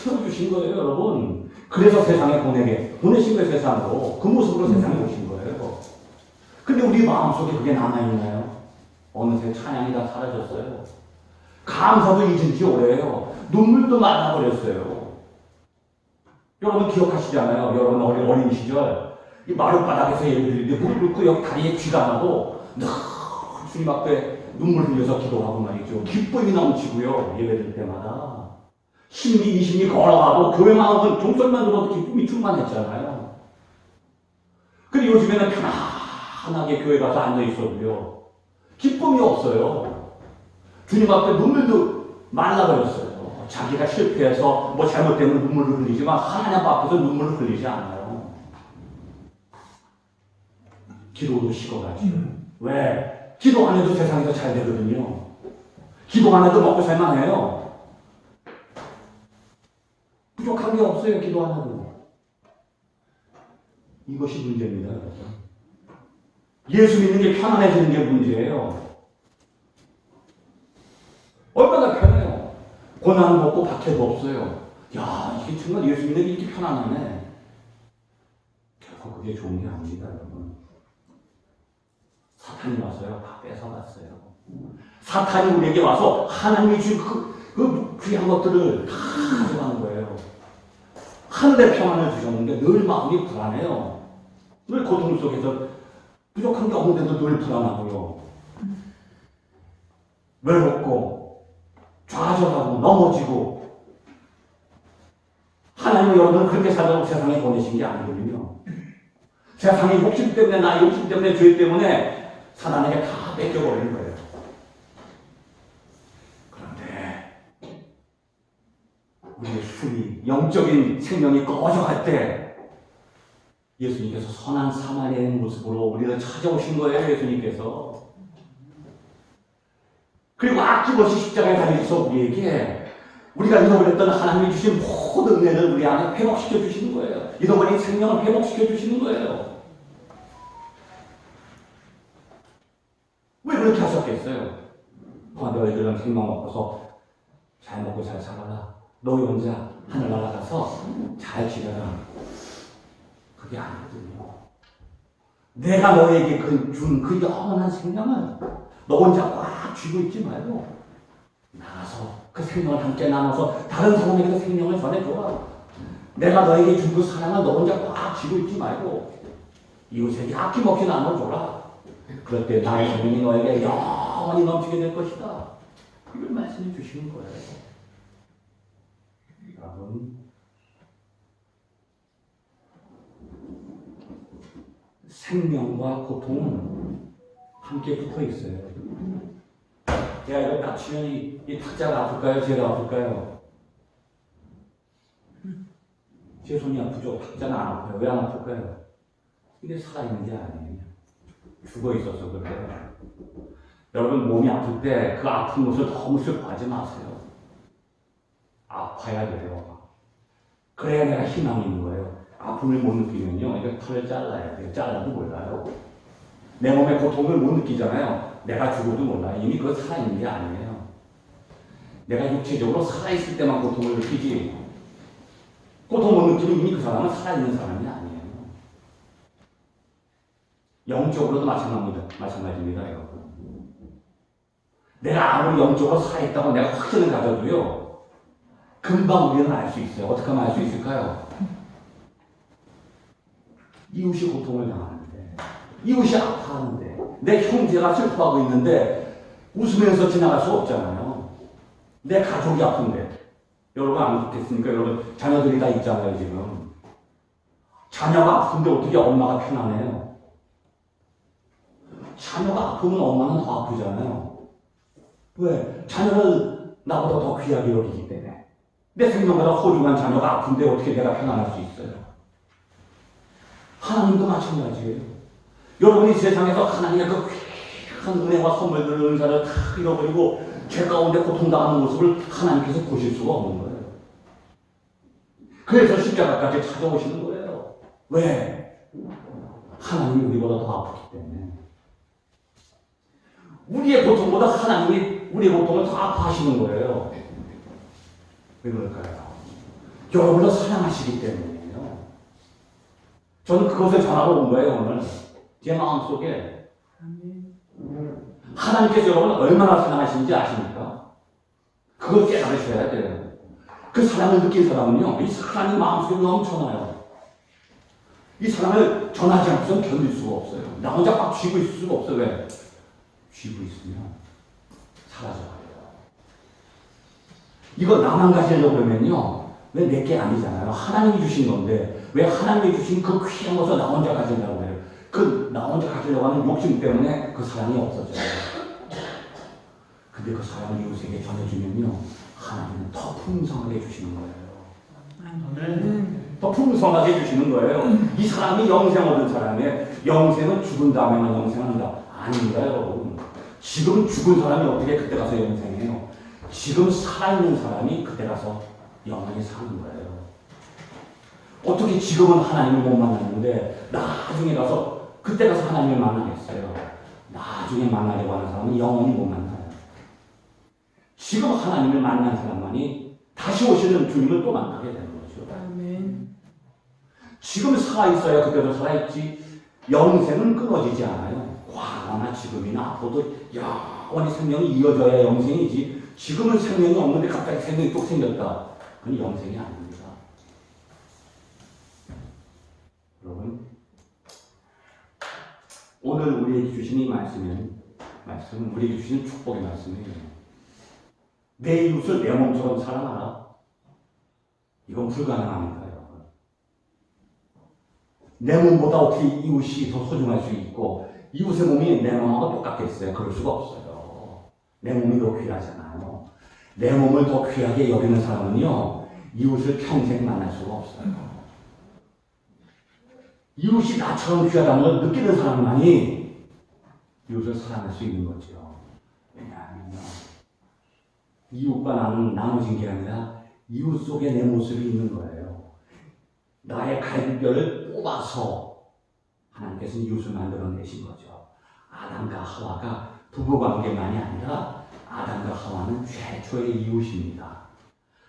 채워주신 거예요, 여러분. 그래서 세상에 보내신 거예요, 세상으로. 그 모습으로 세상에 오신 거예요. 근데 우리 마음속에 그게 남아있나요? 어느새 찬양이 다 사라졌어요. 감사도 잊은 지 오래예요. 눈물도 말라버렸어요. 여러분 기억하시잖아요. 여러분 어린 시절 이 마룻바닥에서 예배 드릴 때 무릎 꿇고 여기 다리에 쥐가 나고 늘 주님 앞에 눈물 흘려서 기도하고 말이죠. 기쁨이 넘치고요. 예배 드릴 때마다 10리 20리 걸어가도 교회만 오면 종설만 들어도 기쁨이 충만했잖아요. 그리고 요즘에는 편안하게 교회 가서 앉아 있어도요, 기쁨이 없어요. 주님 앞에 눈물도 말라버렸어요. 자기가 실패해서 뭐 잘못되면 눈물을 흘리지만 하나님 앞에서 눈물을 흘리지 않아요. 기도도 식어가지고. 왜? 기도 안 해도 세상에서 잘 되거든요. 기도 안 해도 먹고 살만 해요. 부족한 게 없어요, 기도 안 해도. 이것이 문제입니다, 여러분. 예수 믿는 게 편안해지는 게 문제예요. 얼마나 편해요. 고난은 없고 박해도 없어요. 야, 이게 정말 예수 믿는 게 이렇게 편안하네. 결코 그게 좋은 게 아닙니다, 여러분. 사탄이 와서요, 다 뺏어갔어요. 사탄이 우리에게 와서 하나님이 주신 그 귀한 것들을 다 가져가는 거예요. 하늘의 평안을 주셨는데 늘 마음이 불안해요. 늘 고통 속에서 부족한 게 없는데도 늘 불안하고요. 외롭고 좌절하고 넘어지고. 하나님은 여러분을 그렇게 살라고 세상에 보내신 게 아니거든요. 세상의 욕심 때문에, 나의 욕심 때문에, 죄 때문에 사단에게 다 뺏겨버리는 거예요. 그런데 우리의 숨이, 영적인 생명이 꺼져갈 때 예수님께서 선한 사마리아의 모습으로 우리를 찾아오신 거예요, 예수님께서. 그리고 아낌없이 십자가에 달리셔서 우리에게 우리가 잃어버렸던 하나님이 주신 모든 은혜를 우리 안에 회복시켜 주시는 거예요. 잃어버린 생명을 회복시켜 주시는 거예요. 왜 그렇게 하셨겠어요? 너희들은 생명 먹고서 잘 먹고 잘 살아라. 너희 혼자 하늘 날아가서 잘 지내라. 그게 아니거든요. 내가 너에게 준 그 영원한 생명을 너 혼자 꽉 쥐고 있지 말고 나가서 그 생명을 함께 나눠서 다른 사람에게도 생명을 전해줘라. 내가 너에게 준 그 사랑을 너 혼자 꽉 쥐고 있지 말고 이웃에게 아낌없이 나눠줘라. 그럴 때 나의 생명이 너에게 영원히 넘치게 될 것이다. 이걸 말씀해 주시는 거예요. 여러분, 생명과 고통은 함께 붙어 있어요. 제가 이걸 딱 치면 이 탁자가 아플까요? 제가 아플까요? 제 손이 아프죠? 탁자는 안 아파요. 왜 안 아플까요? 이게 살아있는 게 아니에요. 죽어 있어서 그래요. 여러분, 몸이 아플 때 그 아픈 것을 너무 슬퍼하지 마세요. 아파야 돼요. 그래야 내가 희망이 있는 거예요. 아픔을 못 느끼면요, 이거 털을 잘라야 돼요. 잘라도 몰라요. 내 몸의 고통을 못 느끼잖아요. 내가 죽어도 몰라요. 이미 그거 살아있는 게 아니에요. 내가 육체적으로 살아있을 때만 고통을 느끼지, 고통 못 느끼면 이미 그 사람은 살아있는 사람이 아니에요. 영적으로도 마찬가지입니다, 여러분. 내가 아무리 영적으로 살아있다고 내가 확신을 가져도요, 금방 우리는 알 수 있어요. 어떻게 하면 알 수 있을까요? 이웃이 고통을 당하는데, 이웃이 아파하는데, 내 형제가 슬퍼하고 있는데 웃으면서 지나갈 수 없잖아요. 내 가족이 아픈데. 여러분 안 그렇겠습니까? 여러분 자녀들이 다 있잖아요, 지금. 자녀가 아픈데 어떻게 엄마가 편안해요? 자녀가 아프면 엄마는 더 아프잖아요. 왜? 자녀를 나보다 더 귀하게 여기기 때문에. 내 생명보다 소중한 자녀가 아픈데 어떻게 내가 편안할 수 있어요? 하나님도 마찬가지예요. 여러분이 세상에서 하나님의 그 귀한 은혜와 선물들을, 은사를 다 잃어버리고 죄 가운데 고통당하는 모습을 하나님께서 보실 수가 없는 거예요. 그래서 십자가까지 찾아오시는 거예요. 왜? 하나님이 우리보다 더 아프기 때문에. 우리의 고통보다 하나님이 우리의 고통을 더 아파하시는 거예요. 왜 그럴까요? 여러분을 사랑하시기 때문이에요. 저는 그것을 전하러 온 거예요, 오늘. 제 마음속에. 하나님께서 여러분을 얼마나 사랑하시는지 아십니까? 그걸 깨달으셔야 돼요. 그 사랑을 느낀 사람은요, 이 사랑이 마음속에 넘쳐나요. 이 사랑을 전하지 않고선 견딜 수가 없어요. 나 혼자 막 쥐고 있을 수가 없어요. 왜? 쥐고 있으면 사라져버려요. 이거 나만 가지려고 그러면요, 왜 내게 아니잖아요. 하나님이 주신 건데 왜 하나님이 주신 그 귀한 것을 나 혼자 가진다고 해요. 그 나 혼자 가지려고 하는 욕심 때문에 그 사랑이 없어져요. 근데 그 사랑을 이웃에게 전해주면요, 하나님은 더 풍성하게 주시는 거예요. 더 풍성하게 해주시는 거예요. 이 사람이 영생 얻은 사람이에요. 영생은 죽은 다음에만 영생한다. 아닙니다, 여러분. 지금 죽은 사람이 어떻게 그때 가서 영생해요? 지금 살아있는 사람이 그때 가서 영원히 사는 거예요. 어떻게 지금은 하나님을 못 만났는데 나중에 가서 그때 가서 하나님을 만나겠어요? 나중에 만나려고 하는 사람은 영원히 못 만나요. 지금 하나님을 만난 사람만이 다시 오시는 주님을 또 만나게 되는 거죠. 아멘. 지금 살아있어야 그때도 살아있지, 영생은 끊어지지 않아요. 과거나 지금이나 앞으로도 영원히 생명이 이어져야 영생이지, 지금은 생명이 없는데 갑자기 생명이 또 생겼다. 그건 영생이 아닙니다. 여러분, 오늘 우리에게 주신 이 말씀은 우리에게 주신 축복의 말씀이에요. 내 이웃을 내 몸처럼 사랑하라. 이건 불가능합니다, 여러분. 내 몸보다 어떻게 이웃이 더 소중할 수 있고, 이웃의 몸이 내 몸하고 똑같겠어요? 그럴 수가 없어요. 내 몸이 더 귀하잖아요. 내 몸을 더 귀하게 여기는 사람은요, 이웃을 평생 만날 수가 없어요. 이웃이 나처럼 귀하다는 걸 느끼는 사람만이 이웃을 사랑할 수 있는 거죠. 왜냐하면요, 이웃과 나는 나눠진 게 아니라 이웃 속에 내 모습이 있는 거예요. 나의 갈비뼈를 뽑아서 하나님께서는 이웃을 만들어내신 거죠. 아담과 하와가 부부관계만이 아니라 아담과 하와는 최초의 이웃입니다.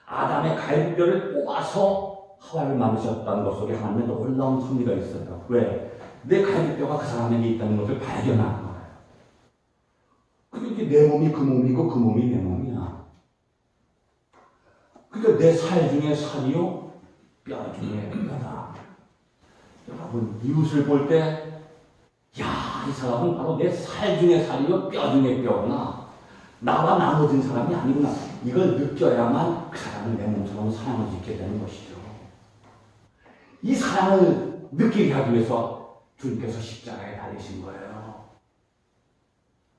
아담의 갈비뼈를 뽑아서 하와를 만드셨다는 것 속에 하나님의 놀라운 섭리가 있어요. 왜? 내 갈비뼈가 그 사람에게 있다는 것을 발견하는 거예요. 그러니까 내 몸이 그 몸이고 그 몸이 내 몸이야. 그러니까 내 살 중에 살이요, 뼈 중에 뼈다. 여러분, 이웃을 볼 때, 야, 이 사람은 바로 내 살 중에 살이요, 뼈 중에 뼈구나. 나와 나눠진 사람이 아니구나. 이걸 느껴야만 그 사람은 내 몸처럼 사랑을 짓게 되는 것이죠. 이 사랑을 느끼게 하기 위해서 주님께서 십자가에 달리신 거예요.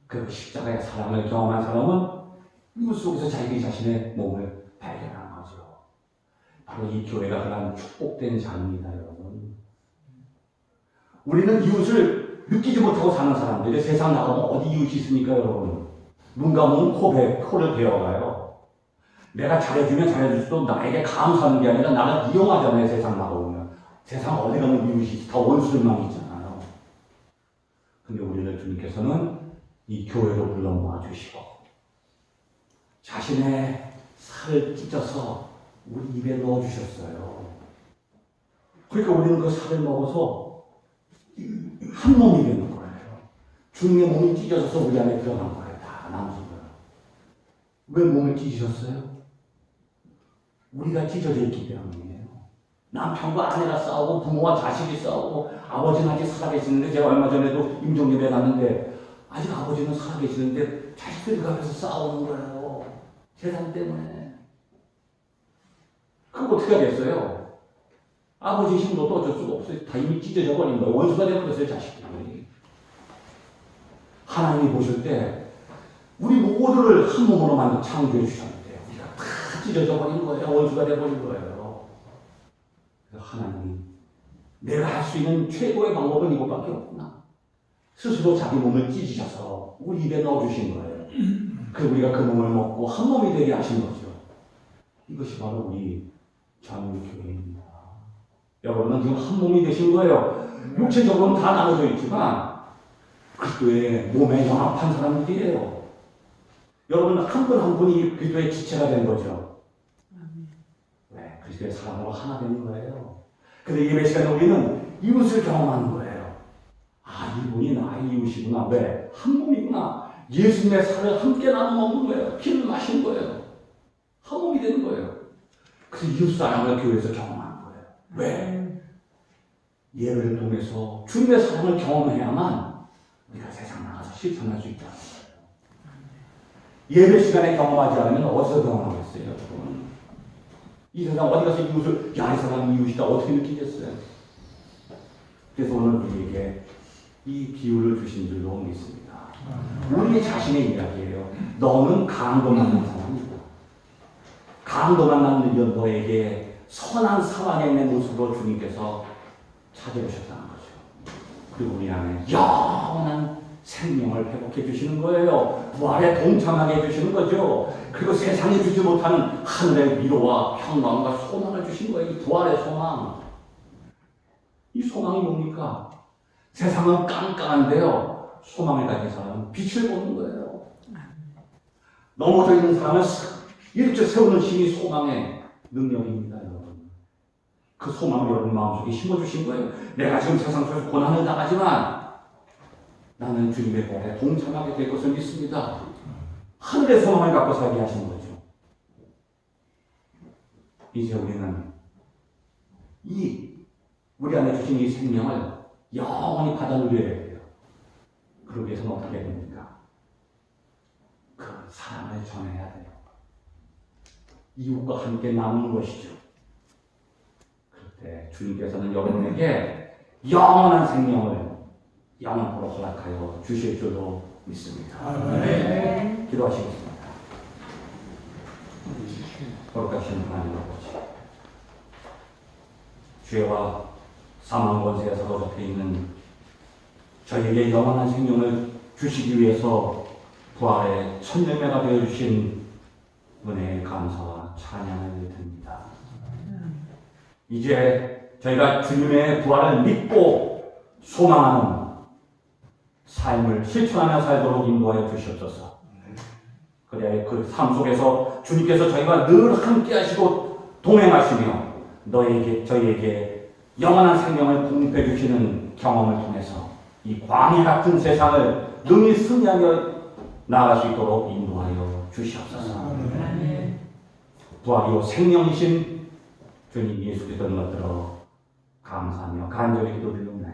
그 십자가의 사랑을 경험한 사람은 이웃 속에서 자기 자신의 몸을 발견한 거죠. 바로 이 교회가 그런 축복된 자입니다, 여러분. 우리는 이웃을 느끼지 못하고 사는 사람들이 세상 나가면 어디 이웃이 있습니까, 여러분? 눈 감으면 코를 베어가요. 내가 잘해주면 잘해줄수록 나에게 감사하는 게 아니라 나를 이용하잖아요, 세상 나가보면. 세상 어디 가면 이웃이 다 원수들만 있잖아요. 근데 우리를 주님께서는 이 교회로 불러 모아주시고 자신의 살을 찢어서 우리 입에 넣어주셨어요. 그러니까 우리는 그 살을 먹어서 한 몸이 되는 거예요. 주님의 몸이 찢어져서 우리 안에 들어간 거예요. 다 나눠진 거예요. 왜 몸을 찢으셨어요? 우리가 찢어져 있기 때문이에요. 남편과 아내가 싸우고 부모와 자식이 싸우고 아버지는 아직 살아계시는데, 제가 얼마 전에도 임종예배 갔는데 아직 아버지는 살아계시는데 자식들이 가면서 싸우는 거예요. 세상 때문에. 그거 어떻게 하겠어요? 아버지 힘도 또 어쩔 수가 없어요. 다 이미 찢어져 버린 거예요. 원수가 되어버렸어요, 자식들이. 하나님이 보실 때 우리 모두를 한 몸으로 만들어 창조해 주셨는데 우리가 다 찢어져 버린 거예요. 원수가 되어버린 거예요. 그래서 하나님이 내가 할 수 있는 최고의 방법은 이것밖에 없구나. 스스로 자기 몸을 찢으셔서 우리 입에 넣어주신 거예요. 그래서 우리가 그 몸을 먹고 한 몸이 되게 하신 거죠. 이것이 바로 우리 전교회입니다. 여러분은 지금 한 몸이 되신 거예요. 육체적으로는 다 나눠져 있지만 그리스도의 몸에 연합한 사람들이에요. 여러분 한 분 한 분이 그리스도의 지체가 된 거죠. 네, 그리스도의 사랑으로 하나 되는 거예요. 근데 예배 시간에 우리는 이웃을 경험하는 거예요. 아, 이분이 나의 이웃이구나. 왜? 한 몸이구나. 예수님의 살을 함께 나눠 먹는 거예요. 피를 마신 거예요. 한 몸이 되는 거예요. 그래서 이웃 사랑을 교회에서 경험하는 거예요. 왜? 예배를 통해서 주님의 사랑을 경험해야만 우리가 세상 나가서 실천할 수 있다는 거예요. 예배 시간에 경험하지 않으면 어디서 경험하겠어요, 여러분? 이 세상 어디 가서 이웃을, 야, 이 사람 이웃이다 어떻게 느끼겠어요? 그래서 오늘 우리에게 이 비유를 주신 줄로 믿습니다. 우리 자신의 이야기예요. 너는 강도 만난 사람이다. 강도 만난 너에게 선한 사랑의 모습으로 주님께서 찾아오셨다는 거죠. 그리고 우리 안에 영원한 생명을 회복해 주시는 거예요. 부활에 동참하게 해주시는 거죠. 그리고 세상에 주지 못하는 하늘의 위로와 평강과 소망을 주신 거예요. 이 부활의 소망. 이 소망이 뭡니까? 세상은 깜깜한데요. 소망을 가진 사람은 빛을 보는 거예요. 넘어져 있는 사람은 이렇게 세우는 힘이 소망의 능력입니다, 여러분. 그 소망을 여러분 마음속에 심어주신 거예요. 내가 지금 세상 속에서 고난을 당하지만 나는 주님의 법에 동참하게 될 것을 믿습니다. 하늘의 소망을 갖고 살게 하신 거죠. 이제 우리는 우리 안에 주신 이 생명을 영원히 받아 누려야 돼요. 그러기 위해서는 어떻게 해야 됩니까? 그 사랑을 전해야 돼요. 이웃과 함께 나누는 것이죠. 그때 주님께서는 여러분에게 영원한 생명을 영원토록 허락하여 주실 줄로 믿습니다. 네. 기도하시겠습니다. 거룩하신 하나님 아버지, 죄와 사망 권세에 사로잡혀 있는 저에게 영원한 생명을 주시기 위해서 부활의 첫 열매가 되어주신 은혜의 감사와 찬양을 드립니다. 이제 저희가 주님의 부활을 믿고 소망하는 삶을 실천하며 살도록 인도하여 주시옵소서. 그래야 그 삶 속에서 주님께서 저희가 늘 함께 하시고 동행하시며 저희에게 영원한 생명을 공급해 주시는 경험을 통해서 이 광야 같은 세상을 능히 승리하며 나아갈 수 있도록 인도하여 주시옵소서. 부활이요 생명이신 주님 예수 그리스도를 얻들어 감사하며 간절히 기도드립니다.